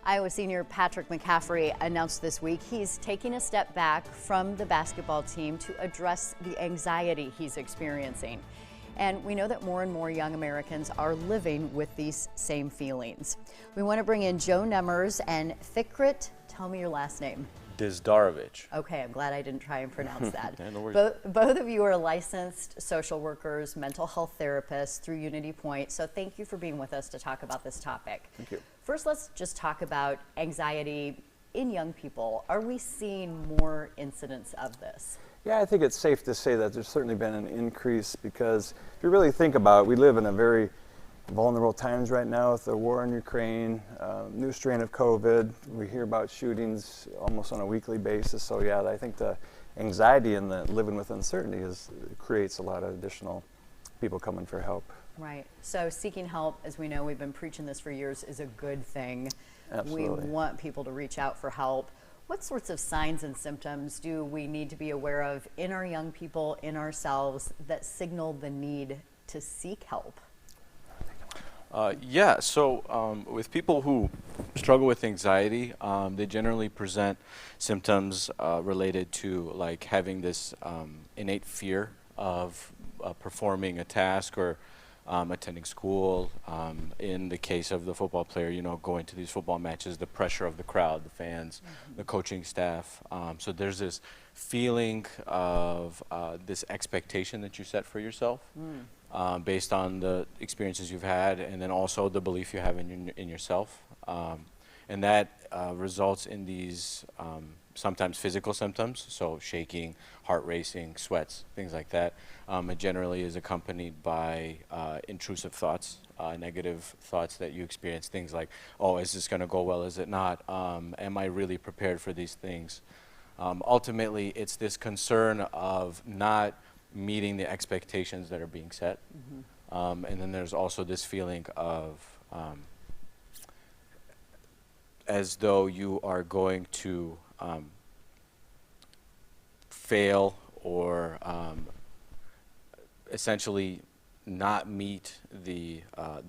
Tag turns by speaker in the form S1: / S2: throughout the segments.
S1: Iowa senior Patrick McCaffrey announced this week he's taking a step back from the basketball team to address the anxiety he's experiencing. And we know that more and more young Americans are living with these same feelings. We want to bring in Joe Nemmers and Fikret, tell me your last name.
S2: Dizdarovich.
S1: Okay, I'm glad I didn't try and pronounce that.
S2: Yeah, no worries.
S1: Both of you are licensed social workers, mental health therapists through Unity Point, so thank you for being with us to talk about this topic.
S2: Thank you.
S1: First, let's just talk about anxiety in young people. Are we seeing more incidents of this?
S3: Yeah, I think it's safe to say that there's certainly been an increase because if you really think about it, we live in a very vulnerable times right now with the war in Ukraine, new strain of COVID. We hear about shootings almost on a weekly basis. So yeah, I think the anxiety and the living with uncertainty creates a lot of additional people coming for help.
S1: Right. So seeking help, as we know, we've been preaching this for years, is a good thing.
S3: Absolutely.
S1: We want people to reach out for help. What sorts of signs and symptoms do we need to be aware of in our young people, in ourselves, that signal the need to seek help?
S2: So with people who struggle with anxiety, they generally present symptoms related to like having this innate fear of performing a task or attending school. In the case of the football player, going to these football matches, the pressure of the crowd, the fans, the coaching staff. So there's this feeling of this expectation that you set for yourself. Based on the experiences you've had, and then also the belief you have in yourself. And that results in these sometimes physical symptoms, so shaking, heart racing, sweats, things like that. It generally is accompanied by intrusive thoughts, negative thoughts that you experience, things like, oh, is this gonna go well, is it not? Am I really prepared for these things? Ultimately, it's this concern of not meeting the expectations that are being set. And then there's also this feeling of as though you are going to fail or essentially not meet the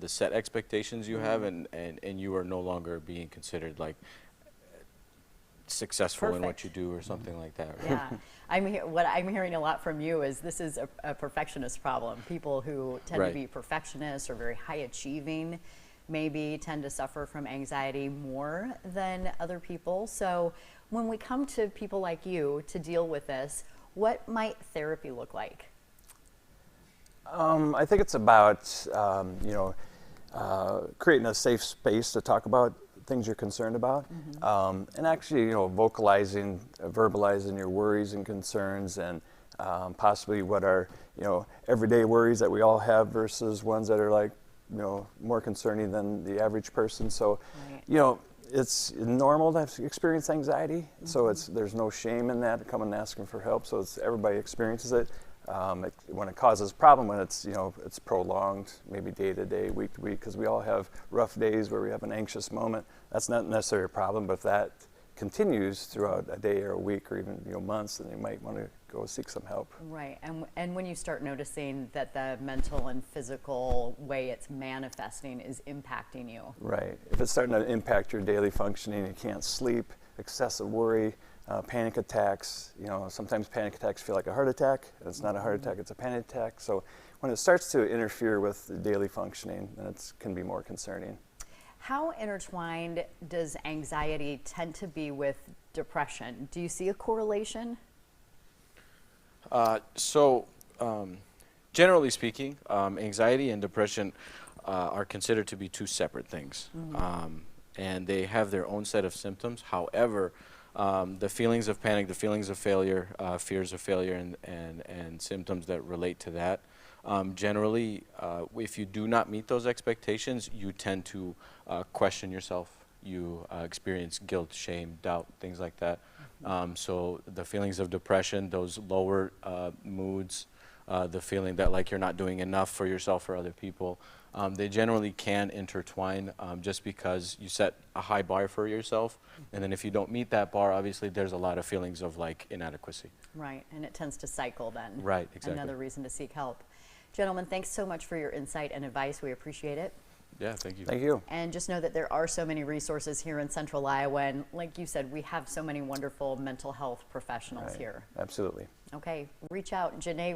S2: set expectations you have, and you are no longer being considered like successful in what you do or something like that. Right?
S1: Yeah, what I'm hearing a lot from you is this is a perfectionist problem. People who tend to be perfectionists or very high achieving maybe tend to suffer from anxiety more than other people. So when we come to people like you to deal with this, what might therapy look like?
S3: I think it's about creating a safe space to talk about things you're concerned about, and actually, vocalizing, verbalizing your worries and concerns, and possibly what are, everyday worries that we all have versus ones that are like, more concerning than the average person. So, it's normal to experience anxiety. So there's no shame in that, coming and asking for help. So everybody experiences it. When it causes a problem, when it's it's prolonged, maybe day to day, week to week, because we all have rough days where we have an anxious moment. That's not necessarily a problem, but if that continues throughout a day or a week or even months, then you might want to go seek some help.
S1: Right, and when you start noticing that the mental and physical way it's manifesting is impacting you.
S3: Right, if it's starting to impact your daily functioning, you can't sleep, excessive worry, panic attacks, sometimes panic attacks feel like a heart attack, and it's not a heart attack, it's a panic attack. So when it starts to interfere with the daily functioning, then it can be more concerning.
S1: How intertwined does anxiety tend to be with depression? Do you see a correlation?
S2: Generally speaking, anxiety and depression are considered to be two separate things. And they have their own set of symptoms. However, the feelings of panic, the feelings of failure, fears of failure, and symptoms that relate to that, generally, if you do not meet those expectations, you tend to question yourself. You experience guilt, shame, doubt, things like that. So the feelings of depression, those lower moods, the feeling that like you're not doing enough for yourself or other people, they generally can intertwine just because you set a high bar for yourself, and then if you don't meet that bar, obviously there's a lot of feelings of like inadequacy.
S1: Right, and it tends to cycle then.
S2: Right, exactly.
S1: Another reason to seek help. Gentlemen, thanks so much for your insight and advice. We appreciate it.
S2: Yeah, thank you.
S3: Thank you.
S1: And just know that there are so many resources here in Central Iowa. And like you said, we have so many wonderful mental health professionals
S3: Right.
S1: here.
S3: Absolutely.
S1: Okay, reach out. Janae